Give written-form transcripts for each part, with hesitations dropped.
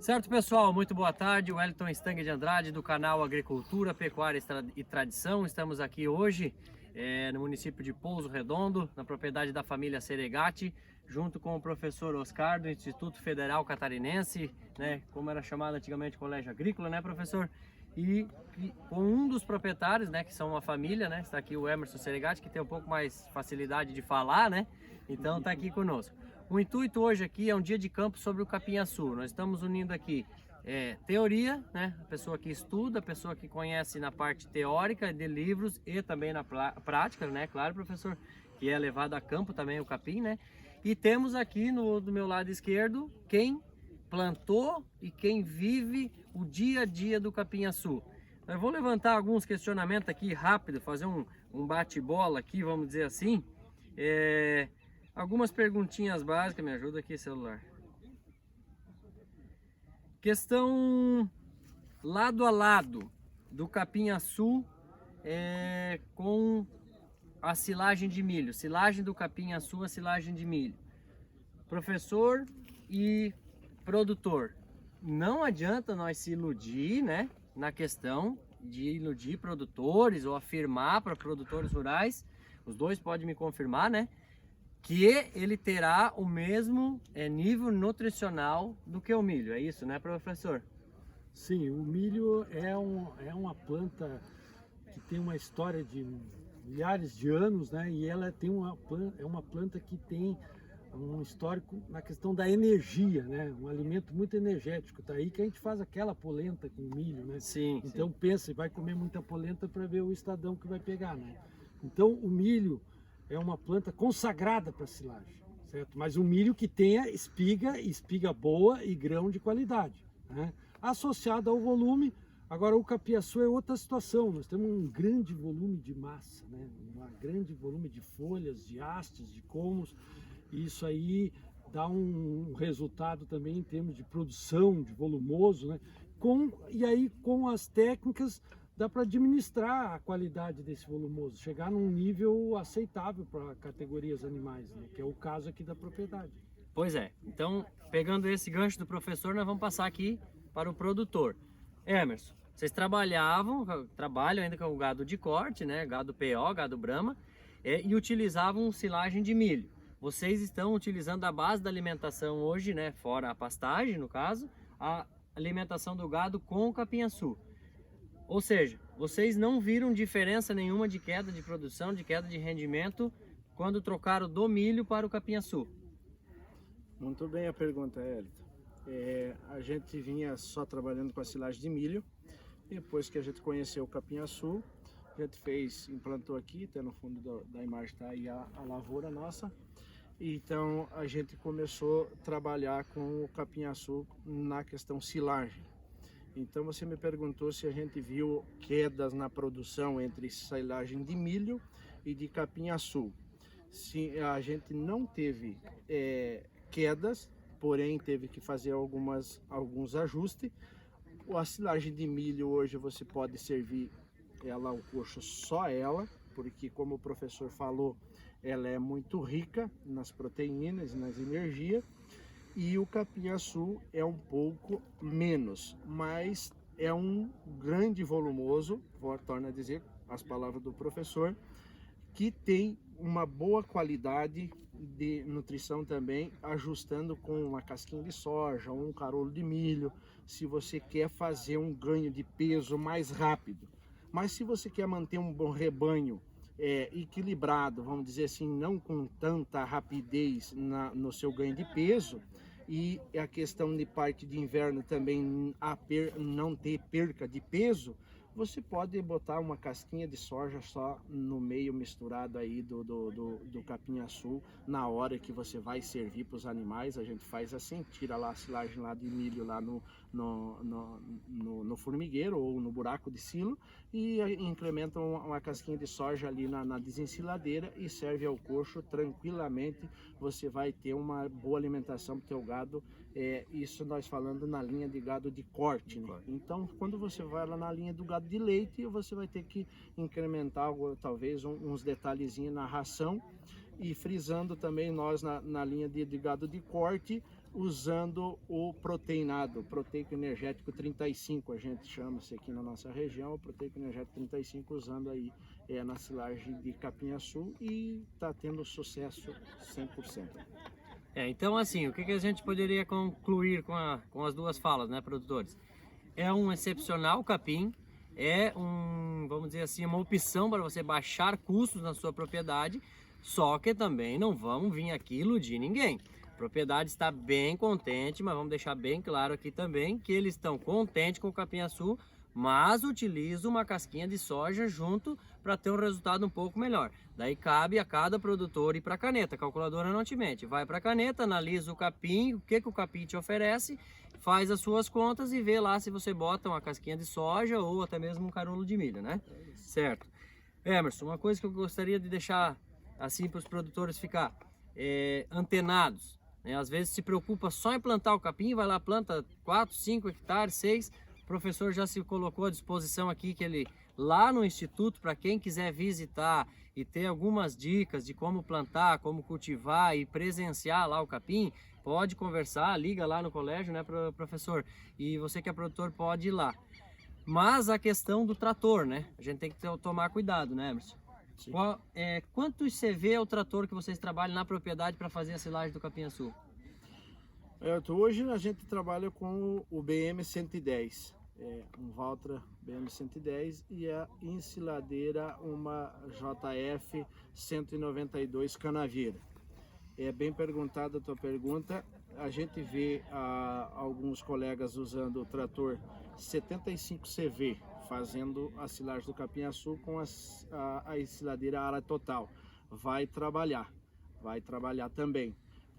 Certo, pessoal, muito boa tarde. Wellington Stang de Andrade, do canal Agricultura, Pecuária e Tradição. Estamos aqui hoje no município de Pouso Redondo, na propriedade da família Seregati, junto com o professor Oscar, do Instituto Federal Catarinense, né, como era chamado antigamente Colégio Agrícola, né, professor? E com um dos proprietários, né, que são uma família, né, está aqui o Emerson Seregati, que tem um pouco mais facilidade de falar, né, então está aqui conosco. O intuito hoje aqui é um dia de campo sobre o capinhaçu. Nós estamos unindo aqui teoria, né, a pessoa que estuda, a pessoa que conhece na parte teórica de livros e também na prática, né, claro, professor, que é levado a campo também o capim, né, e temos aqui do meu lado esquerdo quem plantou e quem vive o dia a dia do capinhaçu. Eu vou levantar alguns questionamentos aqui rápido, fazer um bate-bola aqui, vamos dizer assim. Algumas perguntinhas básicas, me ajuda aqui, celular. Questão lado a lado do capinhaçu com a silagem de milho. Silagem do capinhaçu, a silagem de milho. Professor e produtor, não adianta nós se iludir, né, na questão de iludir produtores ou afirmar para produtores rurais, os dois podem me confirmar, né, que ele terá o mesmo nível nutricional do que o milho. É isso, né, professor? Sim, o milho é uma planta que tem uma história de milhares de anos, né? E ela é uma planta que tem um histórico na questão da energia, né? Um alimento muito energético. Tá aí que a gente faz aquela polenta com milho, né? Sim. Então pensa, vai comer muita polenta para ver o estadão que vai pegar, né? Então o milho é uma planta consagrada para silagem, certo? Mas um milho que tenha espiga boa e grão de qualidade, né? Associado ao volume. Agora o capiaçu é outra situação, nós temos um grande volume de massa, né? Um grande volume de folhas, de hastes, de colmos, e isso aí dá um resultado também em termos de produção, de volumoso, né? E aí com as técnicas dá para administrar a qualidade desse volumoso, chegar num nível aceitável para categorias animais, né? Que é o caso aqui da propriedade. Pois é, então pegando esse gancho do professor, nós vamos passar aqui para o produtor. Emerson, vocês trabalham ainda com o gado de corte, né? Gado PO, gado Brahma, e utilizavam silagem de milho. Vocês estão utilizando a base da alimentação hoje, né? Fora a pastagem, no caso, a alimentação do gado com o capinhaçu. Ou seja, vocês não viram diferença nenhuma de queda de produção, de queda de rendimento, quando trocaram do milho para o capinhaçu? Muito bem a pergunta, Elton. A gente vinha só trabalhando com a silagem de milho. Depois que a gente conheceu o capinhaçu, a gente implantou aqui, até no fundo da imagem está aí a lavoura nossa. Então a gente começou a trabalhar com o capinhaçu na questão silagem. Então você me perguntou se a gente viu quedas na produção entre silagem de milho e de capinhaçu. Sim, a gente não teve quedas, porém teve que fazer alguns ajustes. A silagem de milho hoje você pode servir ela ao coxo só ela, porque como o professor falou, ela é muito rica nas proteínas, nas energias, e o capinhaçu é um pouco menos, mas é um grande volumoso, torno a dizer as palavras do professor, que tem uma boa qualidade de nutrição também, ajustando com uma casquinha de soja ou um carolo de milho, se você quer fazer um ganho de peso mais rápido. Mas se você quer manter um bom rebanho equilibrado, vamos dizer assim, não com tanta rapidez no seu ganho de peso, e a questão de parte de inverno também não ter perca de peso, você pode botar uma casquinha de soja só no meio misturado aí do capinhaçu na hora que você vai servir para os animais. A gente faz assim, tira lá a silagem lá de milho lá no formigueiro ou no buraco de silo e incrementa uma casquinha de soja ali na desensiladeira e serve ao coxo tranquilamente. Você vai ter uma boa alimentação para o teu gado. Isso nós falando na linha de gado de corte, né? Então quando você vai lá na linha do gado de leite, você vai ter que incrementar talvez uns detalhezinhos na ração, e frisando também nós na linha de gado de corte, usando o proteinado, proteico energético 35, a gente chama-se aqui na nossa região, o proteico energético 35, usando aí na silagem de capim-açu, e está tendo sucesso 100%. Então assim, o que a gente poderia concluir com as duas falas, né, produtores? É um excepcional capim, vamos dizer assim, uma opção para você baixar custos na sua propriedade, só que também não vamos vir aqui iludir ninguém. A propriedade está bem contente, mas vamos deixar bem claro aqui também que eles estão contentes com o capim-açu, mas utilizam uma casquinha de soja junto para ter um resultado um pouco melhor. Daí cabe a cada produtor ir para a caneta, a calculadora não te mente. Vai para a caneta, analisa o capim, o que o capim te oferece, faz as suas contas e vê lá se você bota uma casquinha de soja ou até mesmo um caroço de milho, né? Certo. Emerson, uma coisa que eu gostaria de deixar assim para os produtores ficar antenados, né? Às vezes se preocupa só em plantar o capim, vai lá, planta 4, 5 hectares, 6. O professor já se colocou à disposição aqui, que ele lá no Instituto, para quem quiser visitar e ter algumas dicas de como plantar, como cultivar e presenciar lá o capim, pode conversar, liga lá no colégio, né, professor? E você que é produtor pode ir lá. Mas a questão do trator, né? A gente tem que tomar cuidado, né, Emerson? Quantos CV é o trator que vocês trabalham na propriedade para fazer a silagem do capim-açu? Hoje a gente trabalha com o BM-110, um Valtra BM-110, e a ensiladeira uma JF 192 Canavieira. É bem perguntada a tua pergunta. A gente vê alguns colegas usando o trator 75 CV, fazendo a silagem do capim-açu com a ensiladeira Ara Total. Vai trabalhar também.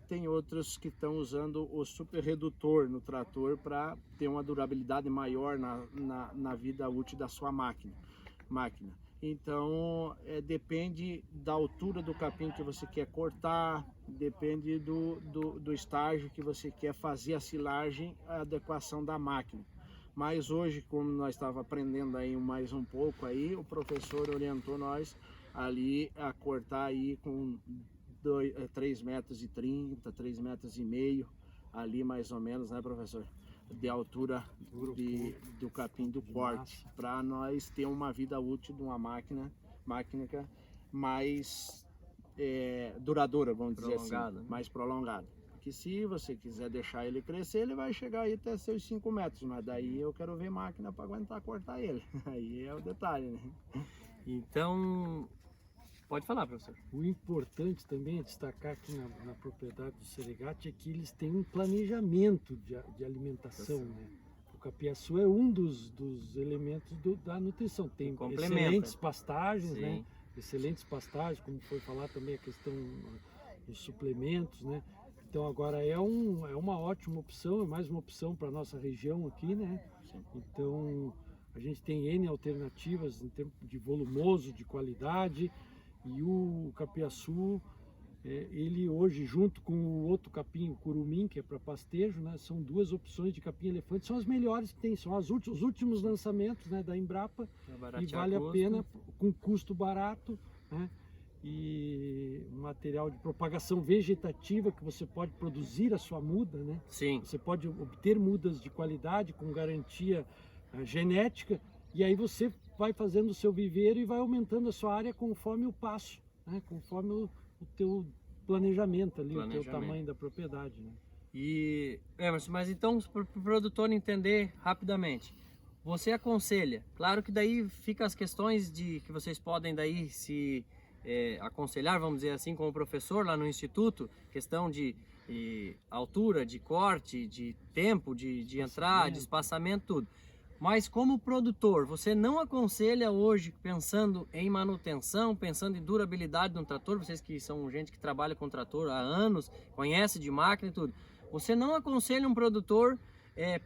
Tem outros que estão usando o super redutor no trator para ter uma durabilidade maior na vida útil da sua máquina. Então, depende da altura do capim que você quer cortar, depende do estágio que você quer fazer a silagem, a adequação da máquina. Mas hoje, como nós estávamos aprendendo aí mais um pouco, aí, o professor orientou nós ali a cortar aí com 3,30 metros, 3,5 metros ali mais ou menos, né, professor? De altura do capim do corte, para nós ter uma vida útil de uma máquina mais duradoura, vamos dizer assim, mais prolongada. Porque se você quiser deixar ele crescer, ele vai chegar aí até seus 5 metros, mas daí eu quero ver máquina para aguentar cortar ele. Aí é o detalhe, né? Então, pode falar, professor. O importante também é destacar aqui na propriedade do Seregatti é que eles têm um planejamento de alimentação, né? O capim-açu é um dos elementos da nutrição. Tem excelentes pastagens, né? Excelentes pastagens, como foi falar também a questão dos suplementos, né? Então agora é uma ótima opção, é mais uma opção para a nossa região aqui, né? Então a gente tem N alternativas em termos de volumoso, de qualidade. E o capim-açu, ele hoje, junto com o outro capim, o curumim, que é para pastejo, né, são duas opções de capim-elefante, são as melhores que tem, são os últimos lançamentos, né, da Embrapa, e vale a pena, com custo barato, né, e um material de propagação vegetativa que você pode produzir a sua muda, né? Sim. Você pode obter mudas de qualidade com garantia genética, e aí você vai fazendo o seu viveiro e vai aumentando a sua área conforme o passo, né? Conforme o teu planejamento ali, o teu tamanho da propriedade, né? E, Emerson, mas então, para o produtor entender rapidamente, você aconselha, claro que daí fica as questões que vocês podem daí se aconselhar, vamos dizer assim, com o professor lá no instituto, questão de altura, de corte, de tempo, de entrar, de espaçamento, tudo. Mas como produtor, você não aconselha hoje, pensando em manutenção, pensando em durabilidade de um trator, vocês que são gente que trabalha com trator há anos, conhece de máquina e tudo, você não aconselha um produtor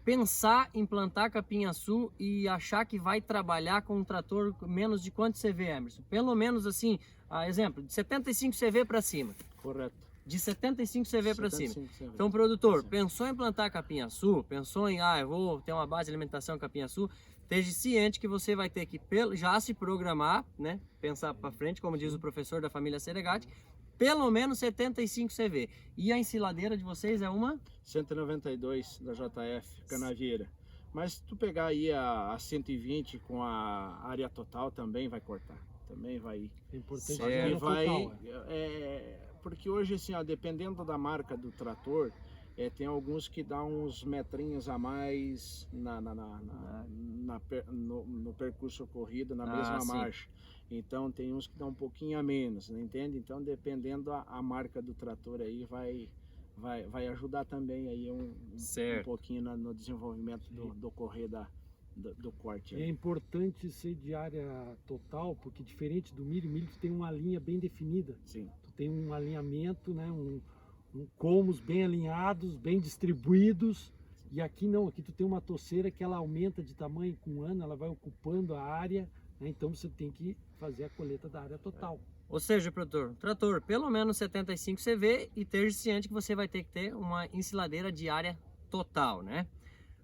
pensar em plantar capim-açu e achar que vai trabalhar com um trator menos de quanto CV, Emerson? Pelo menos assim, exemplo, de 75 CV para cima. Correto. De 75 CV para cima. CV. Então, produtor, pensou em plantar capim-açu, pensou em, eu vou ter uma base de alimentação capim-açu, esteja ciente que você vai ter que já se programar, né? Pensar para frente, como diz o professor da família Seregatti, pelo menos 75 CV. E a ensiladeira de vocês é uma? 192 da JF, Canavieira. Mas se tu pegar aí a 120 com a área total, também vai cortar. Também vai ir. É importante Certo. a área Vai, total. porque hoje, assim, ó, dependendo da marca do trator, tem alguns que dá uns metrinhos a mais no percurso corrido, na mesma sim. marcha. Então tem uns que dão um pouquinho a menos, né, entende? Então dependendo a marca do trator aí vai ajudar também aí um pouquinho no desenvolvimento do correr do corte. É importante ser de área total, porque diferente do milho tu tem uma linha bem definida. Sim. Tu tem um alinhamento, né, colmos bem alinhados, bem distribuídos. E aqui não, aqui tu tem uma toceira que ela aumenta de tamanho com o ano, ela vai ocupando a área, né, então você tem que fazer a colheita da área total. Ou seja, produtor, trator pelo menos 75 CV e esteja ciente que você vai ter que ter uma ensiladeira de área total, né?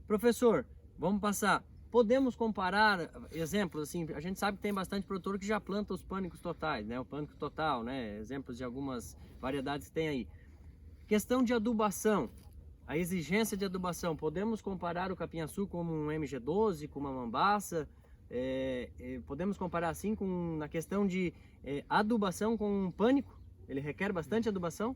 Professor, vamos passar. Podemos comparar exemplos, assim, a gente sabe que tem bastante produtor que já planta os pânicos totais, né? O pânico total, né? Exemplos de algumas variedades que tem aí. Questão de adubação, a exigência de adubação, podemos comparar o capinhaçu como um MG12, com uma mambaça? Podemos comparar assim na questão de adubação com um pânico? Ele requer bastante adubação?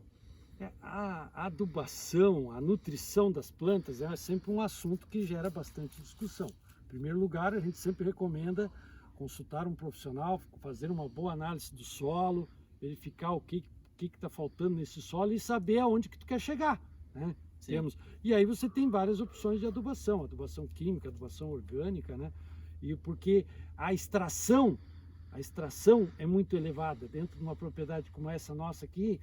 A adubação, a nutrição das plantas é sempre um assunto que gera bastante discussão. Em primeiro lugar, a gente sempre recomenda consultar um profissional, fazer uma boa análise do solo, verificar o que está faltando nesse solo e saber aonde que tu quer chegar, né? E aí você tem várias opções de adubação química, adubação orgânica, né? E porque a extração é muito elevada. Dentro de uma propriedade como essa nossa aqui,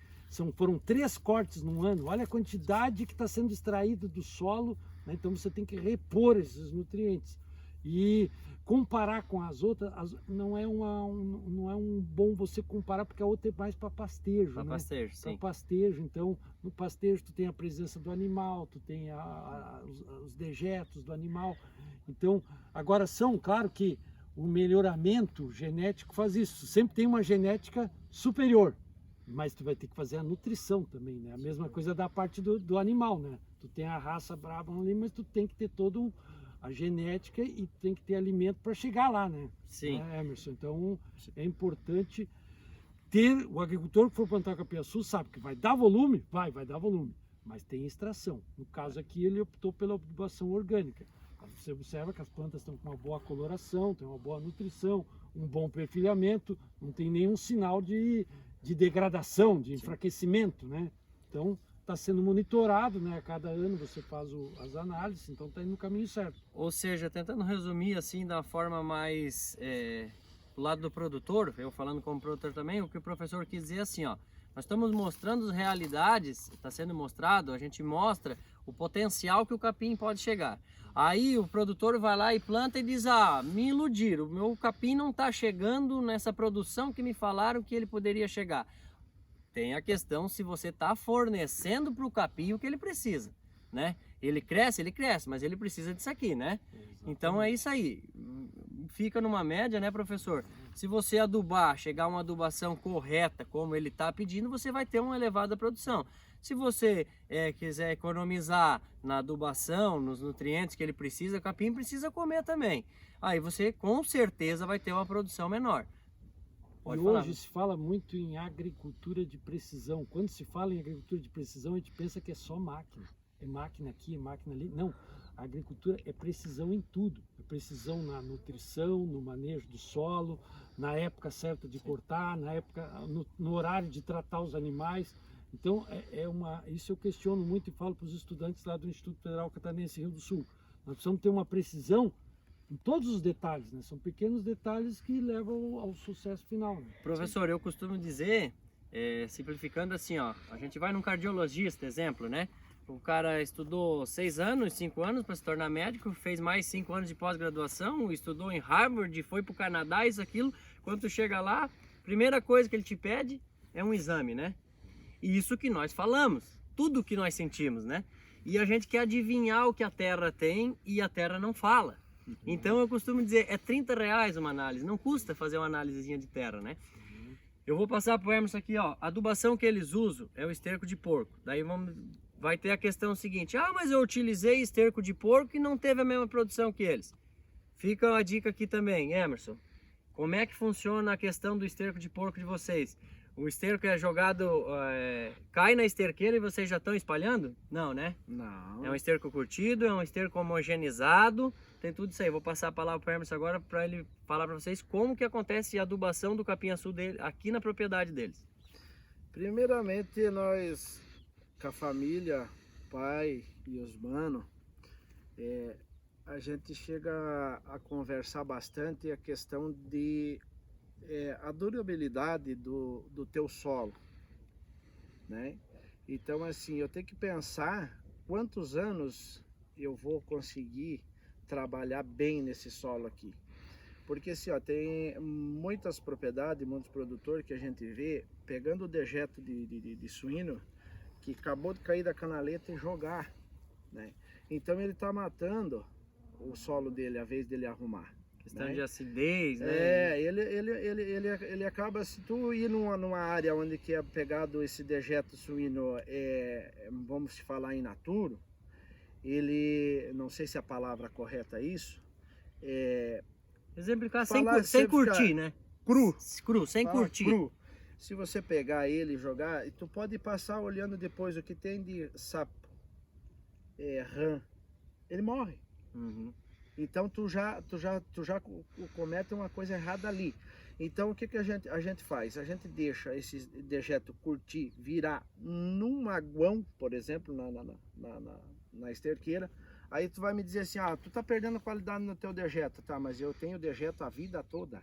foram 3 cortes num ano. Olha a quantidade que está sendo extraída do solo, né? Então você tem que repor esses nutrientes. E comparar com as outras, não é um bom você comparar, porque a outra é mais para pastejo. Para pastejo, sim. Para pastejo, então no pastejo tu tem a presença do animal, tu tem os dejetos do animal. Então, agora claro que o melhoramento genético faz isso. Sempre tem uma genética superior, mas tu vai ter que fazer a nutrição também, né? A mesma coisa da parte do animal, né? Tu tem a raça brava ali, mas tu tem que ter toda a genética e tem que ter alimento para chegar lá, né? Sim. Emerson? Então, é importante ter o agricultor que for plantar capinhaçu sabe que vai dar volume, vai dar volume, mas tem extração. No caso aqui, ele optou pela adubação orgânica. Você observa que as plantas estão com uma boa coloração, tem uma boa nutrição, um bom perfilhamento, não tem nenhum sinal de degradação, de enfraquecimento, né? Então, está sendo monitorado, né? A cada ano você faz as análises, então está indo no caminho certo. Ou seja, tentando resumir assim da forma mais do lado do produtor, eu falando como produtor também, o que o professor quis dizer assim, ó, nós estamos mostrando as realidades, está sendo mostrado, a gente mostra o potencial que o capim pode chegar. Aí o produtor vai lá e planta e diz, me iludiram, o meu capim não está chegando nessa produção que me falaram que ele poderia chegar. Tem a questão se você está fornecendo para o capim o que ele precisa, né? Ele cresce, mas ele precisa disso aqui, né? Exatamente. Então é isso aí. Fica numa média, né, professor? Se você adubar, chegar a uma adubação correta, como ele está pedindo, você vai ter uma elevada produção. Se você quiser economizar na adubação, nos nutrientes que ele precisa, o capim precisa comer também. Aí você com certeza vai ter uma produção menor. Pode falar. Hoje se fala muito em agricultura de precisão. Quando se fala em agricultura de precisão, a gente pensa que é só máquina. É máquina aqui, é máquina ali. Não, a agricultura é precisão em tudo. É precisão na nutrição, no manejo do solo, na época certa de cortar, na época, no horário de tratar os animais. Então, isso eu questiono muito e falo para os estudantes lá do Instituto Federal Catarinense Rio do Sul. Nós precisamos ter uma precisão em todos os detalhes, né? São pequenos detalhes que levam ao sucesso final, né? Professor, eu costumo dizer, simplificando assim, ó, a gente vai num cardiologista, exemplo, né? O cara estudou 6 anos, 5 anos para se tornar médico, fez mais 5 anos de pós-graduação, estudou em Harvard, foi para o Canadá, isso, aquilo. Quando tu chega lá, primeira coisa que ele te pede é um exame, né? E isso que nós falamos, tudo que nós sentimos, né? E a gente quer adivinhar o que a terra tem e a terra não fala. Então eu costumo dizer, é R$30 uma análise, não custa fazer uma análisezinha de terra, né? Eu vou passar pro Emerson aqui, ó. A adubação que eles usam é o esterco de porco. Daí vai ter a questão seguinte: ah, mas eu utilizei esterco de porco e não teve a mesma produção que eles. Fica uma dica aqui também, Emerson. Como é que funciona a questão do esterco de porco de vocês? O esterco é jogado, cai na esterqueira e vocês já estão espalhando? Não, né? Não. É um esterco curtido, é um esterco homogeneizado, tem tudo isso aí. Vou passar a palavra para o Emerson agora para ele falar para vocês como que acontece a adubação do capim-açu dele aqui na propriedade deles. Primeiramente, nós, com a família, pai e os manos, a gente chega a conversar bastante a questão de a durabilidade do teu solo, né? Então, assim, eu tenho que pensar quantos anos eu vou conseguir trabalhar bem nesse solo aqui. Porque assim, ó, tem muitas propriedades, muitos produtores que a gente vê pegando o dejeto de suíno que acabou de cair da canaleta e jogar, né? Então ele está matando o solo dele, a vez dele arrumar. Questão, né? de acidez, né? Ele acaba, se tu ir numa área onde que é pegado esse dejeto suíno, vamos falar in naturo, ele, não sei se a palavra correta é isso, Exemplificar falar sem sempre curtir, né? Cru, sem fala curtir. cru. Se você pegar ele e jogar, tu pode passar olhando depois o que tem de sapo, rã, ele morre. Uhum. Então tu já comete uma coisa errada ali. Então o que a gente faz? A gente deixa esse dejeto curtir, virar num maguão, por exemplo, na esterqueira. Aí tu vai me dizer assim, tu tá perdendo qualidade no teu dejeto. Tá, mas eu tenho dejeto a vida toda.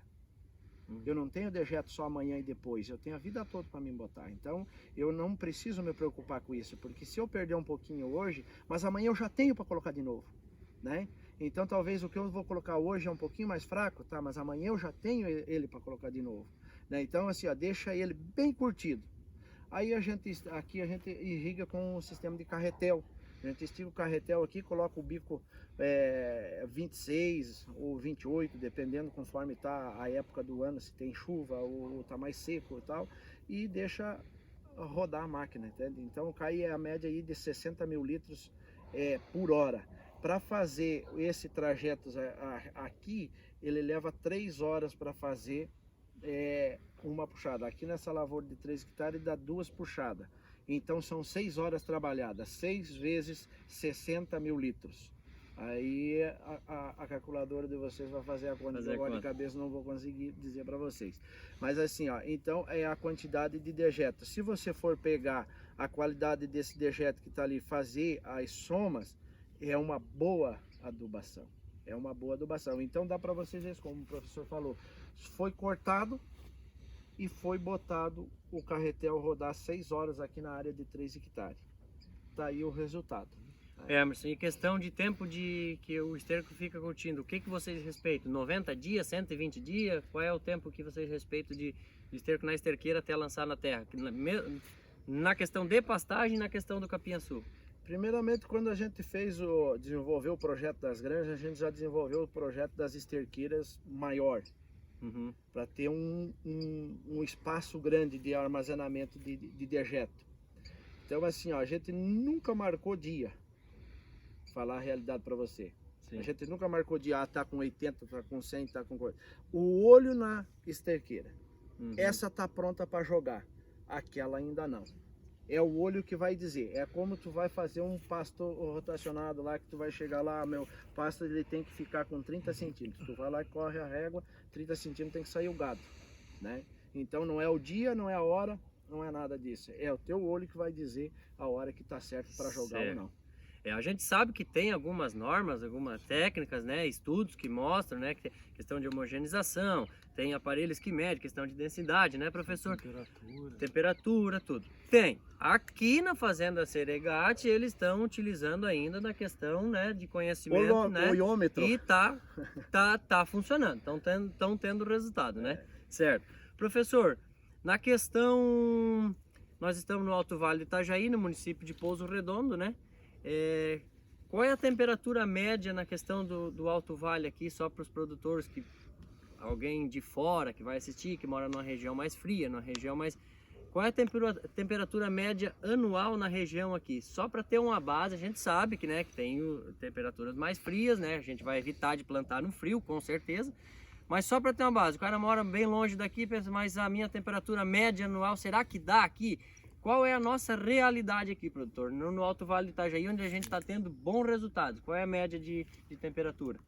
Eu não tenho dejeto só amanhã e depois, eu tenho a vida toda para me botar. Então eu não preciso me preocupar com isso, porque se eu perder um pouquinho hoje, mas amanhã eu já tenho para colocar de novo, né? Então talvez o que eu vou colocar hoje é um pouquinho mais fraco, tá? Mas amanhã eu já tenho ele para colocar de novo, né? Então assim, deixa ele bem curtido. Aí aqui a gente irriga com o sistema de carretel. A gente estica o carretel aqui, coloca o bico 26 ou 28, dependendo conforme está a época do ano, se tem chuva ou está mais seco e tal, e deixa rodar a máquina, entende? Então cai a média aí de 60 mil litros por hora. Para fazer esse trajeto aqui, ele leva 3 horas para fazer uma puxada. Aqui nessa lavoura de 3 hectares dá 2 puxadas. Então são 6 horas trabalhadas, 6 vezes 60 mil litros. Aí a calculadora de vocês vai fazer a conta, agora de cabeça não vou conseguir dizer para vocês. Mas assim, então é a quantidade de dejeto. Se você for pegar a qualidade desse dejeto que está ali, fazer as somas, é uma boa adubação. É uma boa adubação. Então dá para vocês ver, como o professor falou, foi cortado e foi botado o carretel rodar 6 horas aqui na área de 3 hectares. Tá aí o resultado. Emerson, e questão de tempo de que o esterco fica curtindo, o que vocês respeitam? 90 dias, 120 dias? Qual é o tempo que vocês respeitam de esterco na esterqueira até lançar na terra? Na questão de pastagem e na questão do capim-açu. Primeiramente, quando a gente desenvolveu o projeto das granjas, a gente já desenvolveu o projeto das esterqueiras maior. Uhum. Para ter um espaço grande de armazenamento de dejeto. Então assim, a gente nunca marcou dia, falar a realidade para você. Sim. A gente nunca marcou dia, tá com 80, tá com 100, tá com coisa. O olho na esterqueira, essa tá pronta para jogar, aquela ainda não. É o olho que vai dizer, é como tu vai fazer um pasto rotacionado lá, que tu vai chegar lá, meu pasto ele tem que ficar com 30 centímetros, tu vai lá e corre a régua, 30 centímetros tem que sair o gado, né? Então não é o dia, não é a hora, não é nada disso, é o teu olho que vai dizer a hora que tá certo para jogar ou não. A gente sabe que tem algumas normas, algumas técnicas, né, estudos que mostram, né, que tem questão de homogeneização, tem aparelhos que medem questão de densidade, né, professor? Temperatura, tudo. Tem. Aqui na Fazenda Seregatti, eles estão utilizando ainda na questão, né, de conhecimento, né? Olhômetro. E tá funcionando, estão tendo resultado, né? Certo. Professor, na questão, nós estamos no Alto Vale do Itajaí, no município de Pouso Redondo, né? Qual é a temperatura média na questão do Alto Vale aqui, só para os produtores que alguém de fora que vai assistir, que mora numa região mais fria, numa região mais... Qual é a temperatura média anual na região aqui? Só para ter uma base, a gente sabe que, né, que tem temperaturas mais frias, né? A gente vai evitar de plantar no frio, com certeza. Mas só para ter uma base, o cara mora bem longe daqui, pensa, mas a minha temperatura média anual, será que dá aqui? Qual é a nossa realidade aqui, produtor? No Alto Vale do Itajaí, onde a gente está tendo bons resultados. Qual é a média de temperatura?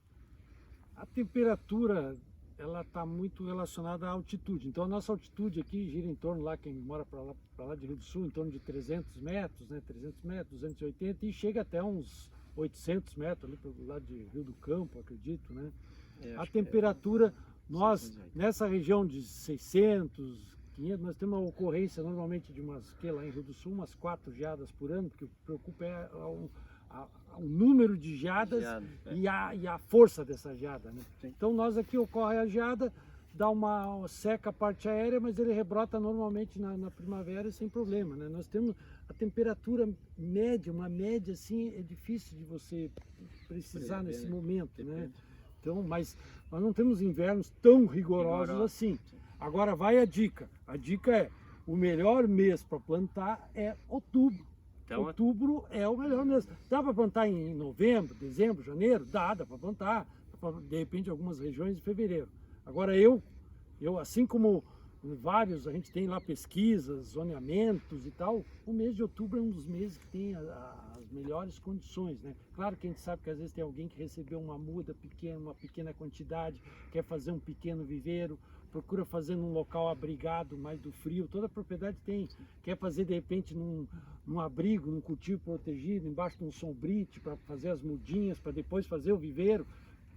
A temperatura, ela está muito relacionada à altitude. Então a nossa altitude aqui gira em torno, lá quem mora para lá de Rio do Sul, em torno de 300 metros, né? 300 metros, 280 e chega até uns 800 metros ali para o lado de Rio do Campo, acredito, né? A temperatura, nós nessa região de 600, 500, nós temos uma ocorrência normalmente de umas, que lá em Rio do Sul, umas 4 geadas por ano, porque o que preocupa é o número de geadas e a força dessa geada, né? Então nós aqui ocorre a geada, dá uma seca a parte aérea, mas ele rebrota normalmente na primavera sem problema, né? Nós temos a temperatura média, uma média assim, é difícil de você precisar nesse momento, né? Então, mas nós não temos invernos tão rigorosos assim. Agora vai a dica é, o melhor mês para plantar é outubro. Então, outubro é o melhor mês. Dá para plantar em novembro, dezembro, janeiro? Dá para plantar. De repente, algumas regiões em fevereiro. Agora eu assim como vários, a gente tem lá pesquisas, zoneamentos e tal, o mês de outubro é um dos meses que tem as melhores condições, né? Claro que a gente sabe que às vezes tem alguém que recebeu uma muda pequena, uma pequena quantidade, quer fazer um pequeno viveiro, procura fazer num local abrigado, mais do frio, toda propriedade tem, quer fazer de repente num abrigo, num cultivo protegido, embaixo de um sombrite para fazer as mudinhas, para depois fazer o viveiro.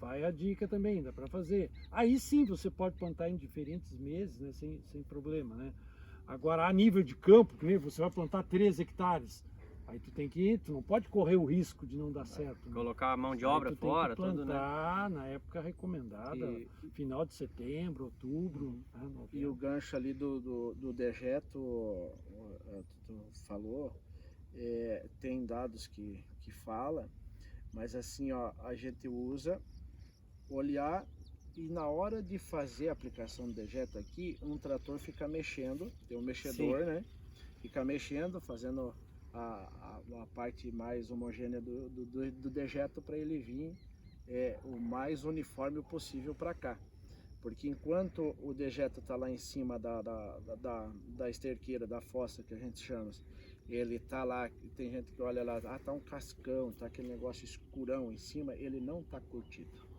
Vai a dica também, dá para fazer. Aí sim você pode plantar em diferentes meses, né, sem problema, né? Agora a nível de campo, que você vai plantar 13 hectares, aí tu não pode correr o risco de não dar certo, né? Colocar a mão de obra fora, tudo, né? Plantar na época recomendada, final de setembro, outubro, né, e o gancho ali do dejeto, tu falou, tem dados que fala, mas assim, ó, a gente usa olhar e na hora de fazer a aplicação do dejeto aqui, um trator fica mexendo, tem um mexedor, sim, né? Fica mexendo, fazendo a parte mais homogênea do dejeto para ele vir o mais uniforme possível para cá. Porque enquanto o dejeto está lá em cima da esterqueira, da fossa que a gente chama, ele está lá, tem gente que olha lá, tá um cascão, tá aquele negócio escurão em cima, ele não está curtido.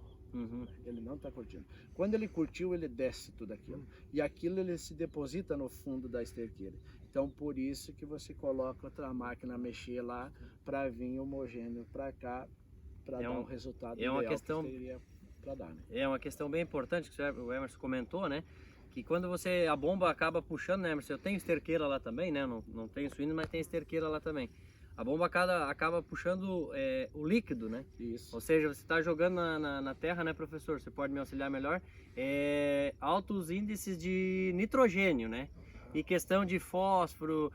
Ele não está curtindo. Quando ele curtiu, ele desce tudo aquilo. E aquilo ele se deposita no fundo da esterqueira. Então por isso que você coloca outra máquina a mexer lá para vir homogêneo para cá, para dar o resultado ideal uma questão, que teria para dar, né? É uma questão bem importante que o Emerson comentou, né? Que quando a bomba acaba puxando, né, Emerson? Eu tenho esterqueira lá também, né? Não tenho suíno, mas tem esterqueira lá também. A bomba acaba puxando o líquido, né? Isso. Ou seja, você está jogando na terra, né, professor? Você pode me auxiliar melhor. Altos índices de nitrogênio, né? E questão de fósforo,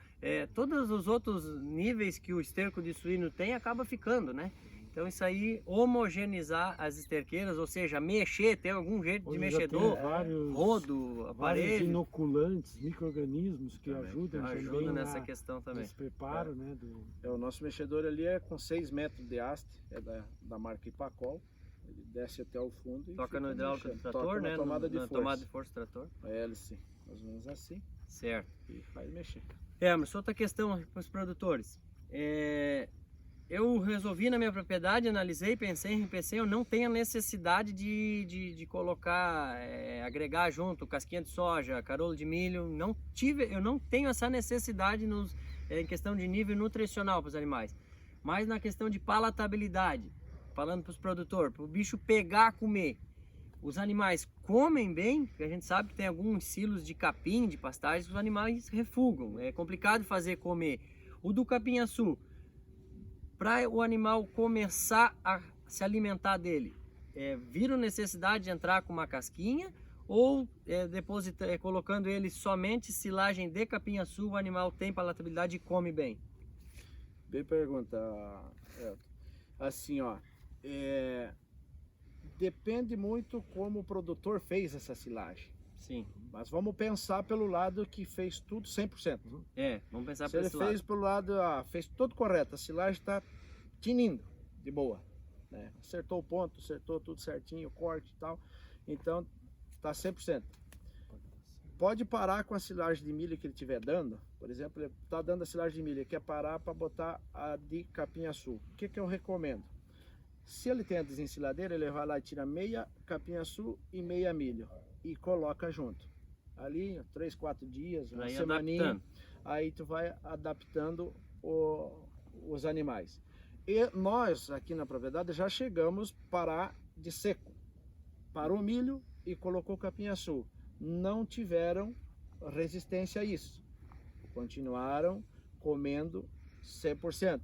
todos os outros níveis que o esterco de suíno tem acaba ficando, né? Então isso aí, homogeneizar as esterqueiras, ou seja, mexer, ter algum jeito de mexedor, rodo, aparelho. Vários inoculantes, micro-organismos que ajudam nessa questão também. Nesse preparo, né? O nosso mexedor ali é com 6 metros de haste, é da marca Ipacol. Ele desce até o fundo e toca no hidráulico do trator, né? Tomada de força do trator. A hélice, mais ou menos assim. Certo. E faz mexer. Mas outra questão para os produtores. Eu resolvi na minha propriedade, analisei, pensei, eu não tenho a necessidade de colocar, agregar junto casquinha de soja, carola de milho, eu não tenho essa necessidade em questão de nível nutricional para os animais, mas na questão de palatabilidade, falando para os produtores, para o bicho pegar a comer. Os animais comem bem, porque a gente sabe que tem alguns silos de capim, de pastagem, que os animais refugam, é complicado fazer comer. O do capinhaçu, para o animal começar a se alimentar dele, viram necessidade de entrar com uma casquinha ou colocando ele somente silagem de capinhaçu, o animal tem palatabilidade e come bem? Bem pergunta, assim, ó, Depende muito como o produtor fez essa silagem. Sim. Mas vamos pensar pelo lado que fez tudo 100%. Vamos pensar Se por ele esse fez lado. pelo lado, fez tudo correto, a silagem está tinindo, de boa. Né? Acertou o ponto, acertou tudo certinho, o corte e tal. Então, está 100%. Pode parar com a silagem de milho que ele estiver dando. Por exemplo, ele está dando a silagem de milho, ele quer parar para botar a de capinha-açu. O que eu recomendo? Se ele tem a desensiladeira, ele vai lá e tira meia capinha-açu e meia milho e coloca junto. Ali, 3, 4 dias, uma semaninha, aí tu vai adaptando os animais. E nós, aqui na propriedade, já chegamos a parar de seco. Parou o milho e colocou capinha-açu. Não tiveram resistência a isso. Continuaram comendo 100%.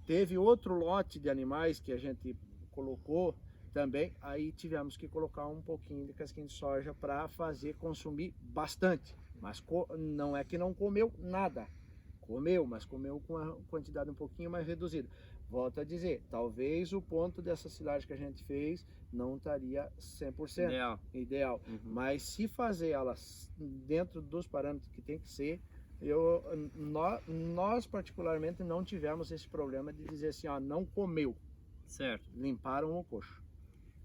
Teve outro lote de animais que a gente colocou também, aí tivemos que colocar um pouquinho de casquinha de soja para fazer consumir bastante. Mas não é que não comeu nada. Comeu, mas comeu com uma quantidade um pouquinho mais reduzida. Volto a dizer, talvez o ponto dessa silagem que a gente fez não estaria 100% ideal. Mas se fazer ela dentro dos parâmetros que tem que ser, nós particularmente não tivemos esse problema de dizer assim, não comeu. Certo. Limparam o coxo.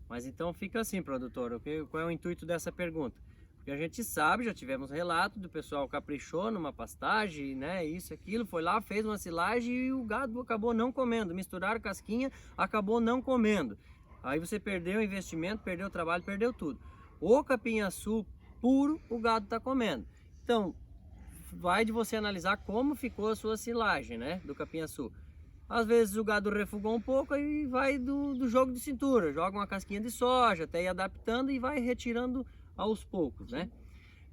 Mas então fica assim, produtor, qual é o intuito dessa pergunta? Porque a gente sabe, já tivemos relato do pessoal caprichou numa pastagem, né, isso, aquilo, foi lá, fez uma silagem e o gado acabou não comendo, misturaram casquinha, acabou não comendo. Aí você perdeu o investimento, perdeu o trabalho, perdeu tudo. O capinha-açu puro, o gado está comendo. Então, vai de você analisar como ficou a sua silagem, né, do capinha-açu. Às vezes o gado refugou um pouco e vai do jogo de cintura, joga uma casquinha de soja, até ir adaptando e vai retirando aos poucos, né?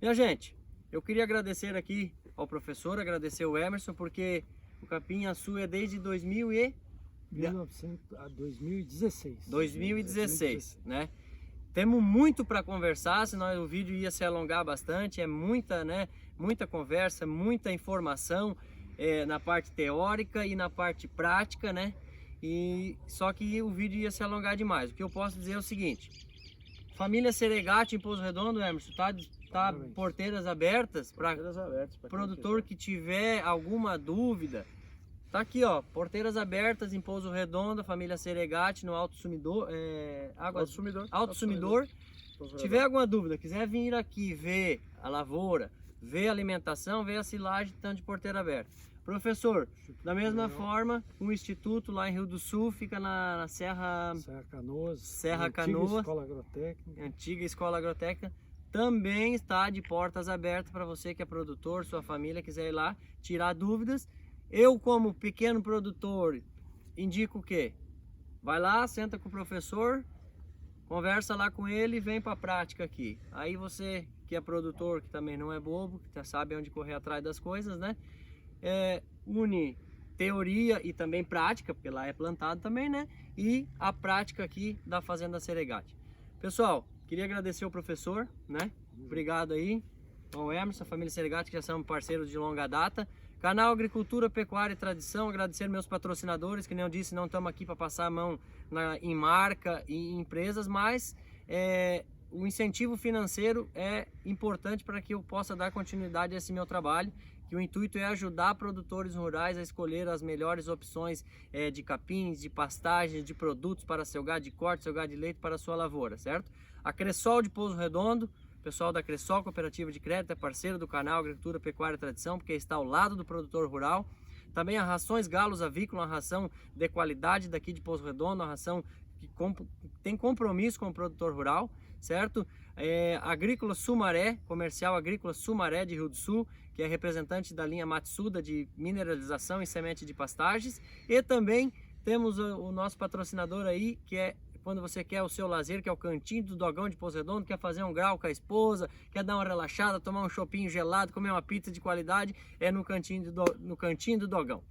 Minha gente, eu queria agradecer aqui ao professor, agradecer o Emerson, porque o capinha-açu é desde 2016. 2016, né? Temos muito para conversar, senão o vídeo ia se alongar bastante, é muita, né? Muita conversa, muita informação. Na parte teórica e na parte prática, né? E só que o vídeo ia se alongar demais. O que eu posso dizer é o seguinte: família Seregatti em Pouso Redondo, Emerson, tá porteiras abertas para produtor que tiver alguma dúvida. Tá aqui, ó, porteiras abertas em Pouso Redondo, família Seregatti no Alto Sumidor, Alto Sumidor. Tiver alguma dúvida, quiser vir aqui ver a lavoura, ver a alimentação, ver a silagem, tanto de porteira aberta. Professor, da mesma forma, o instituto lá em Rio do Sul fica na Serra Canoas, antiga escola agrotécnica, também está de portas abertas para você que é produtor, sua família quiser ir lá tirar dúvidas. Eu, como pequeno produtor, indico o quê? Vai lá, senta com o professor, conversa lá com ele e vem para a prática aqui. Aí você que é produtor, que também não é bobo, que já sabe onde correr atrás das coisas, né? Une teoria e também prática, porque lá é plantado também, né? E a prática aqui da Fazenda Seregatti. Pessoal, queria agradecer ao professor, né? Obrigado aí ao Emerson, a família Seregatti, que já são parceiros de longa data. Canal Agricultura, Pecuária e Tradição, agradecer meus patrocinadores, que nem eu disse, não estamos aqui para passar a mão em marca e em empresas, mas o incentivo financeiro é importante para que eu possa dar continuidade a esse meu trabalho, que o intuito é ajudar produtores rurais a escolher as melhores opções de capins, de pastagens, de produtos para seu gado de corte, seu gado de leite para a sua lavoura, certo? A Cressol de Pouso Redondo, pessoal da Cressol Cooperativa de Crédito, é parceiro do canal Agricultura, Pecuária e Tradição, porque está ao lado do produtor rural. Também a Rações Galos Avícola, uma ração de qualidade daqui de Pouso Redondo, uma ração que tem compromisso com o produtor rural, certo? Agrícola Sumaré, Comercial Agrícola Sumaré de Rio do Sul, que é representante da linha Matsuda de mineralização e semente de pastagens. E também temos o nosso patrocinador aí, que é quando você quer o seu lazer, que é o Cantinho do Dogão de Pouso Redondo, quer fazer um grau com a esposa, quer dar uma relaxada, tomar um chopinho gelado, comer uma pizza de qualidade, é no Cantinho do Dogão.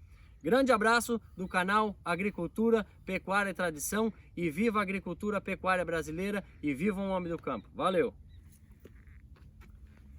Grande abraço do canal Agricultura, Pecuária e Tradição, e viva a agricultura pecuária brasileira e viva o homem do campo. Valeu!